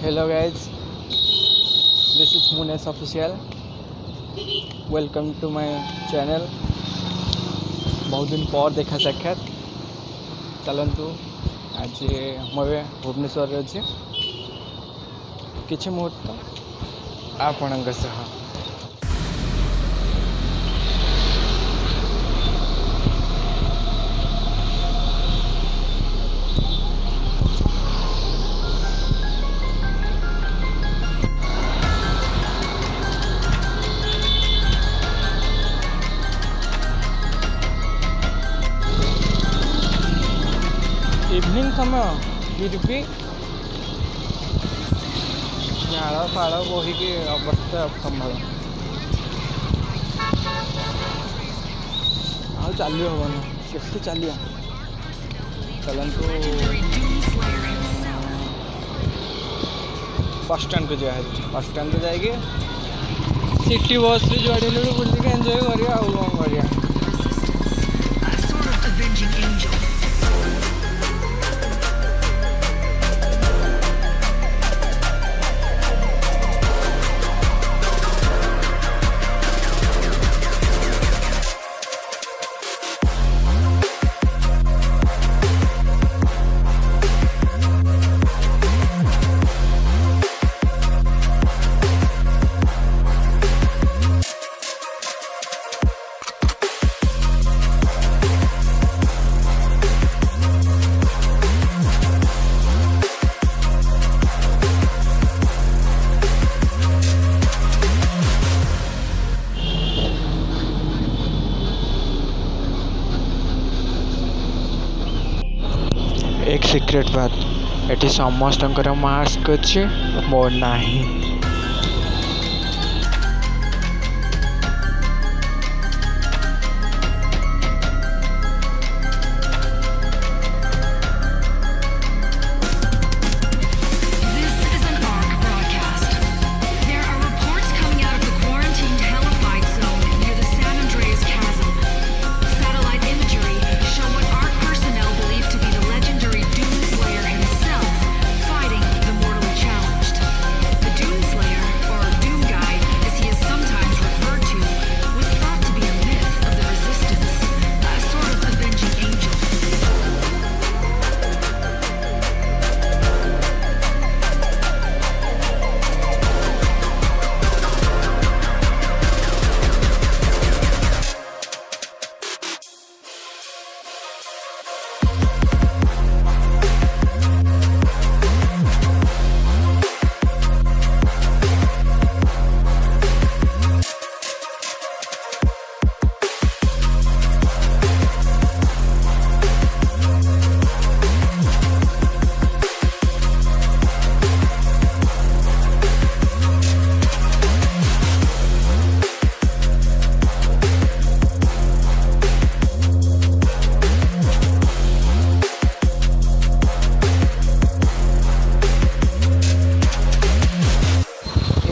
Hello guys, this is Munes official. Welcome to my channel. बहुत दिन पर देखा साक्षात चलतु आज मुझे भुवनेश्वर अच्छे किसी मुहूर्त आपण सह इवनिंग समय फिर भी झाड़ फाड़ बोहिकी अवस्था संभाल आ चली हेन के चलिए चलतु बस स्टैंड को जा बस स्टैंड को जाइए सिटी बस जुआड़े बुलिक एंजॉय करिया कौन करिया। एक सीक्रेट बात एटी समस्त मास्क अच्छे मोर नहीं।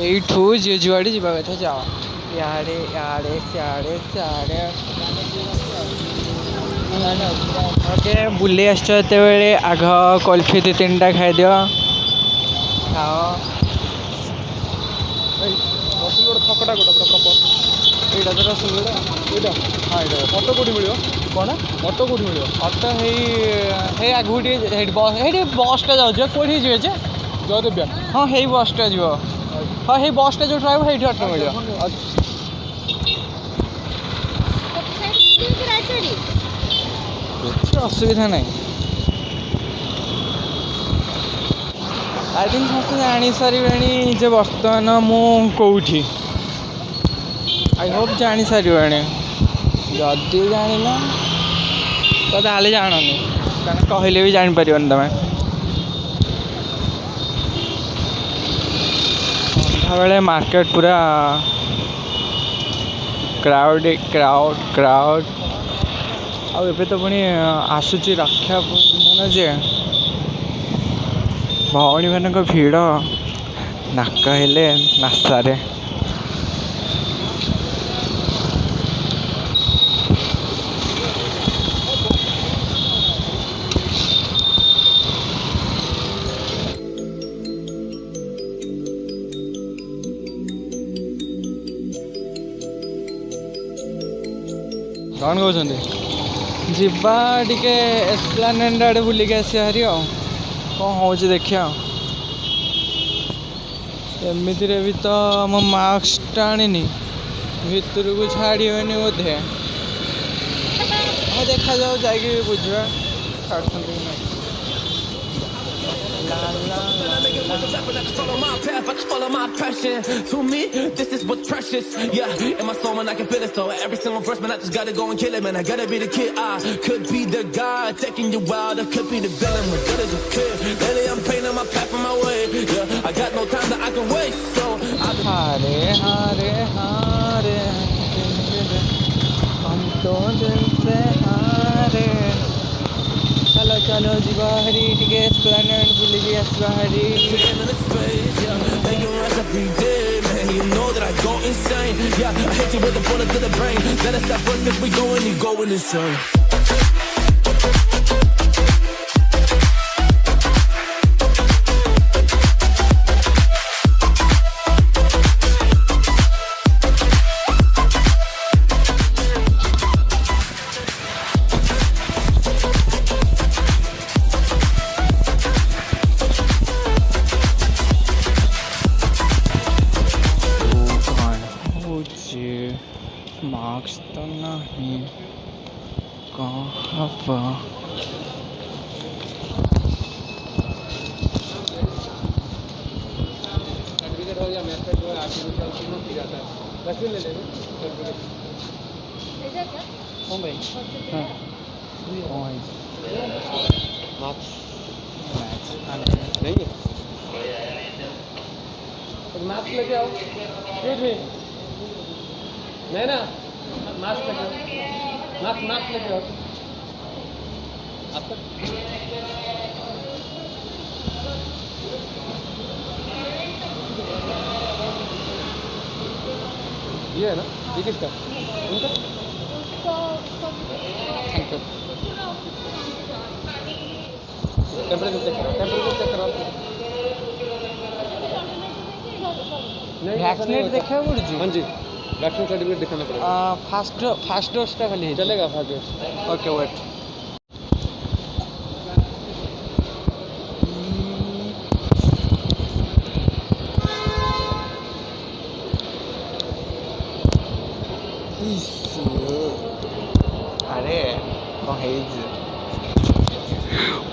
यू जी जुआड़े जा कथा जाओ इे इे सियाड़े सियाड़े ओके बुले आसते आग कल्फी दु तीन टा खाई दियो खाओ थकटा गोटा कप यहाँ तो रसगुल्ला यहाँ हाँ ये अटो कौटी मिल कौन अटो कौटी मिल अटो है आगू बसटा जाऊँ कौटी जी जयदेव्या हाँ है बसटा जी हाँ ये बसटा जो ड्राइव है अटो मिल असुविधा ना आई थिंक समस्त जानी सारे जे बर्तमान मुझी आई होप जानी सारे जदि जान तो ताले जाननी कारण कहले भी जापर तुम संध्या बेले मार्केट पूरा क्राउड क्राउड क्राउड आबे तो पुणी आसूची रक्षा बंधन जे भौणी मान भिड़ नाक हेले नासारे कौन कहते जीवा टिके एस्प्लानेड आड़े बुलिक आसिया हारी कौन हो देखिया एमती भी तो मो मास्क आनी भितर को छाड़ी बोधे हाँ देखा जाओ जाकि बुझा छाड़ Follow my path, I can follow my passion. To me, this is what's precious. Yeah, in my soul, man, I can feel it. So every single verse, man, I just gotta go and kill it, man. I gotta be the kid. I could be the guy taking you wild. I could be the villain, but good as a kid. Lately, I'm painting my path on my way. Yeah, I got no time that I can waste. So Hare Hare Hare, हम तो दिल से हारे. चलो चलो जीवा हरी टिके Esplanade बुलिकी आसवा Hari. every day, man, you know that I go insane. Yeah, I hit you with a bullet to the brain. Let us stop first if we going insane. Marks तो नहीं कहाँ पर मास्क लेके आओ नहीं ना mask लेके mask लेके आओ आपका ये है ना ये किसका उनका टेम्परेचर चेक करो वैक्सीनेट देखा पड़ी. हाँ जी वैक्सीन सर्टिफिकेट दिखाना पड़ेगा. फास्ट डोज टा खाली चलेगा फास्ट डोज. Okay wait. अरे कौन है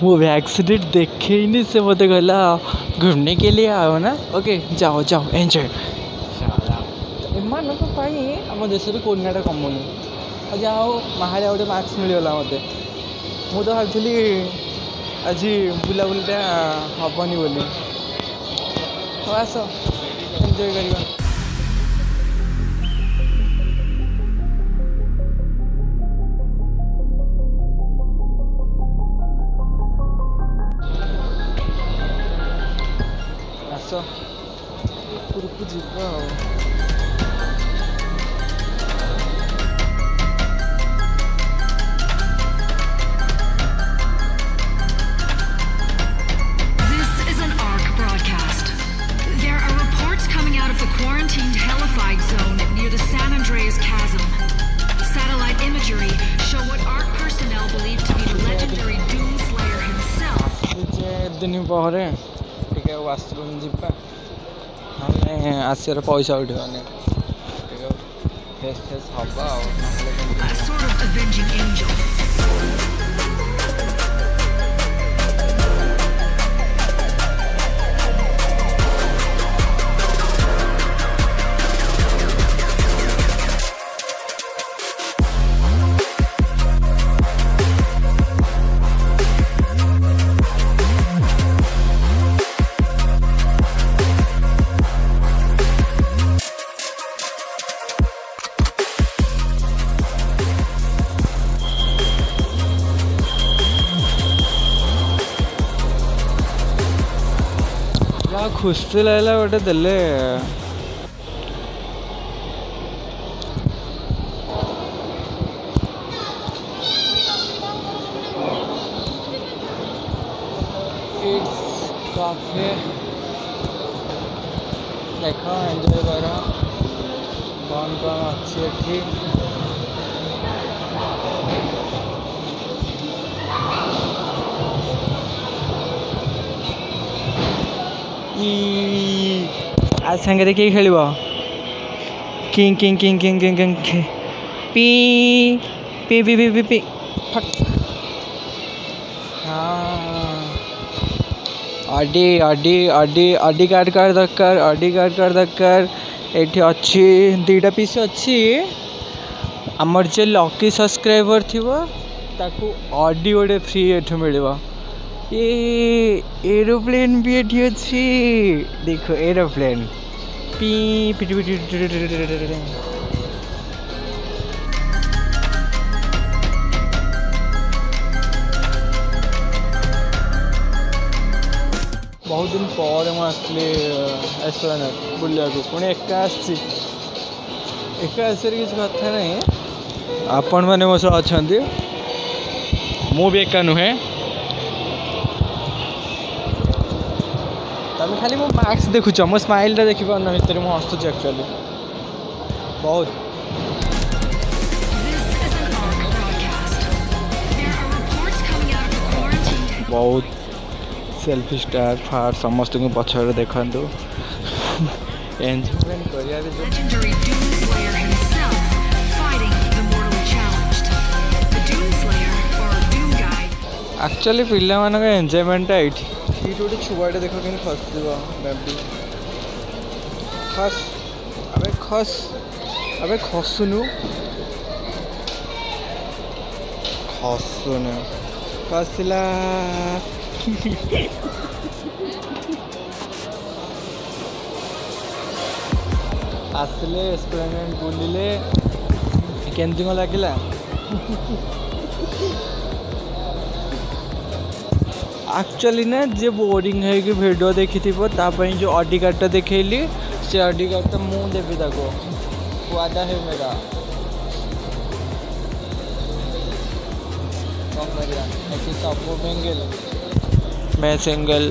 वो वैक्सीनेट देखे ही नहीं से बोलते कहला घूमने के लिए आओ ना. ओके जाओ जाओ एंजॉय. एमान आम देश में कोरोनाटा कमुनी जाओ बाहर गोटे मास्क मिलगला मत. मु तो भाई आज बुलाबुलीटा हेनी बोली. आस एंजॉय करवा. आस उपरकू जीवा. The quarantined helified zone near the San Andreas Chasm. Satellite imagery show what ARC personnel believe to be the legendary Doomslayer himself. दिन पर टे वाशरूम जावा आसार पैसा उठाने फेस फेस हवा. A sort of avenging angel. खुशी लगला गोटे देले. काफे देख एंजॉय कर कौन कौन अच्छी आज सांगे किए खेल king king king king king king P P P P P P फट हाँ अडी अडी अडी अडी कार्ड कार्ड दरकार अडी कार्ड कार्ड दरकार ये अच्छी 2टा पीस अच्छी आमर जे लकी सब्सक्राइबर थी ताकू अडी गोटे फ्री एठू मिल ये एरोप्लेन भी ये अच्छी देखो एरोप्लेन पी पिटी पिटी बहुत दिन पर मुझे एस्प्लानेड बुलिया पुणी एका एका किसी कथा नहीं आपण मैंने मो सह अच्छा मु भी एका नुहे तुम खाली मो मार्क्स देखुच मो स्माइल देखी पार भितर मुझे हस्तुच एक्चुअली बहुत बहुत सेल्फी स्टार फार समस्त को पछर देखु एंजॉयमेंट करिया एक्चुअली पिला मान एंजॉयमेंट ये गोटे छुआटे देख कि खस बेबी खस अबे खस अबे खसुनु खसुनु खसला आसले एस्प्लेनेड बुलिले केमती कौन लगे एक्चुअली ना जे बोरिंग है कि वीडियो देखी थी जो ऑडी कार्डटा देखली से ऑडी कार्डटा मुझे देवी वादा है मेरा सब सिंगल मैं सिंगल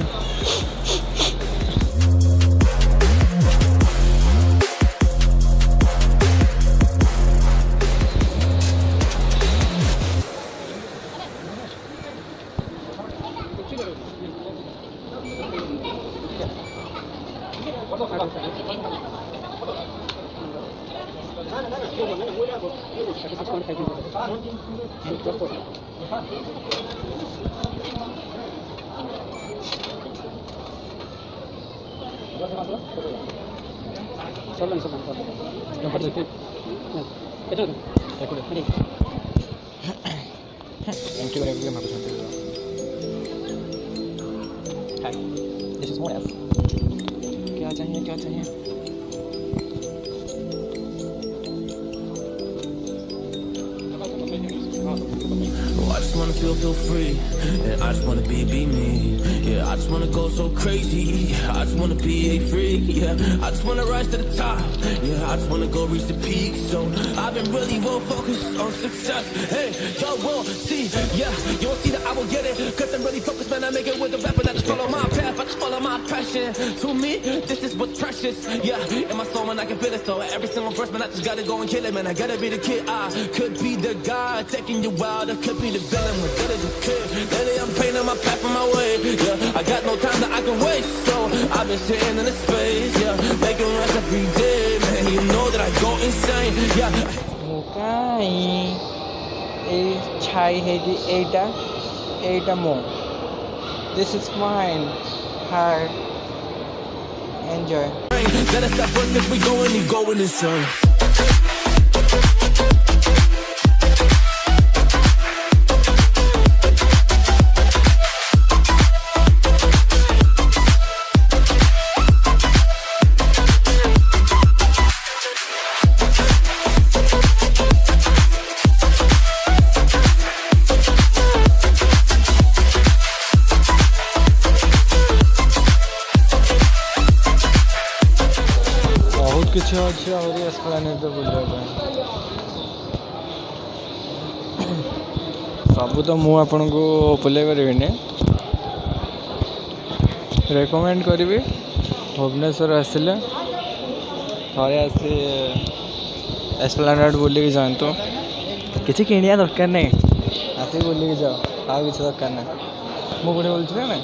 क्या चाहिए क्या चाहिए I just wanna feel free, and I just wanna be me. Yeah, I just wanna go so crazy. I just wanna be a freak. Yeah, I just wanna rise to the top. Yeah, I just wanna go reach the peak. So I've been really well focused on success. Hey, y'all won't see. Yeah, you won't see that I won't get it. Cause I'm really focused, man. I make it with the rapper. I just follow my path. I just follow my passion. To me, this is what's precious. Yeah, in my soul, man, I can feel it. So every single verse, man, I just gotta go and kill it, man. I gotta be the kid. I could be the guy taking you wild. I could be the villain with good as a kid. Lately I'm painting my path on my way. Yeah, I got no time that I can waste. So I've been sitting in the space. Yeah, making rest every day. Man, you know that I go insane. Yeah. Mukai. Chai headi Ada more. This is mine. Hard. Enjoy. Let us stop first cause we going insane. किसी अच्छे और Esplanade बुलवा सब तो मुझे आपन को बुले पारिनी रेकमेंड करी भुवनेश्वर आसिले थे आसी एस्प्लानेड बुलिक जातु किसी किनिया दरकार नहीं आसिक बुलिक जाओ आ किसी दरकार ना मुझे बोलती ना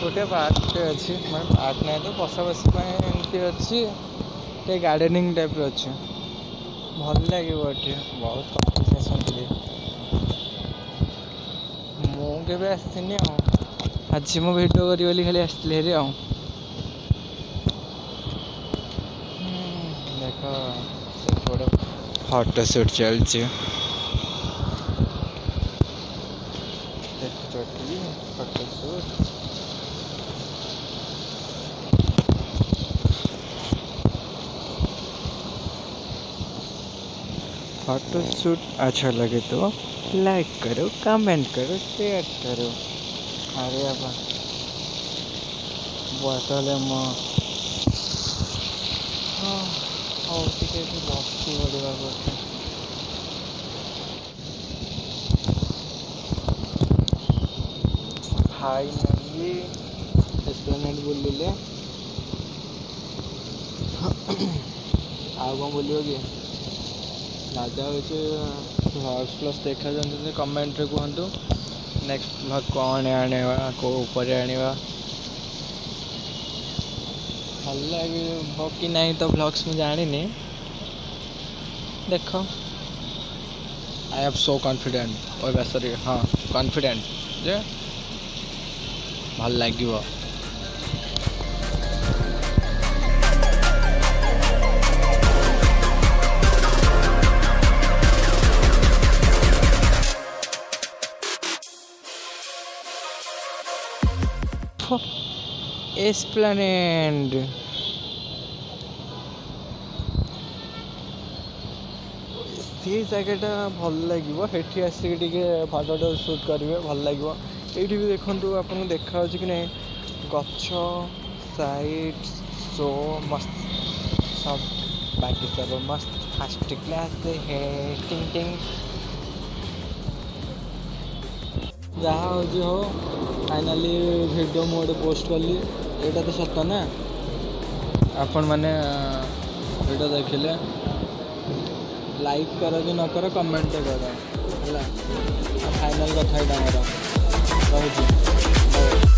गोटे पार्कटे अच्छी मैं पार्क ना तो बसा बसी एमती अच्छी टे गार्डनिंग टाइप अच्छे भल लगे बहुत कपल आसती मुझे आसनी आज मु भिड करी खाली आसती हेरी देख गोटे फोटोशूट चलती फोटोशूट फोटोशूट अच्छा लगे तो लाइक करो कमेंट करो शेयर करो अरे बाबा बोतल बस बढ़िया फाइनली एस्प्लेनेड बुलिले आउ कौन बुलियो कि राजा हूँ प्लस देखा जाते कमेंट रे कहतु नेक्स्ट ब्लॉग कौन आने कौ ऊपर आने भल लगे कि नहीं तो ब्लॉग्स में जानी देख आई एम सो कॉन्फिडेंट और सॉरी हाँ कॉन्फिडेंट जे भल लगे एस्प्लेनेड से जगटा भल लगे सेठी आसिक फोटो शूट करेंगे भल लगे ये भी देखो आपको देखा कि नहीं गच साइड सो मस्त सब बाकी सब मस्त फर्स्ट क्लास टिंग टिंग जहाँ हो फाइनाली वीडियो मोड पोस्ट कली यहाँ तो सत ना आपण मैंने वीडियो देखिले लाइक करो कि न करो कमेंट करो है फाइनल कथा यहाँ रही।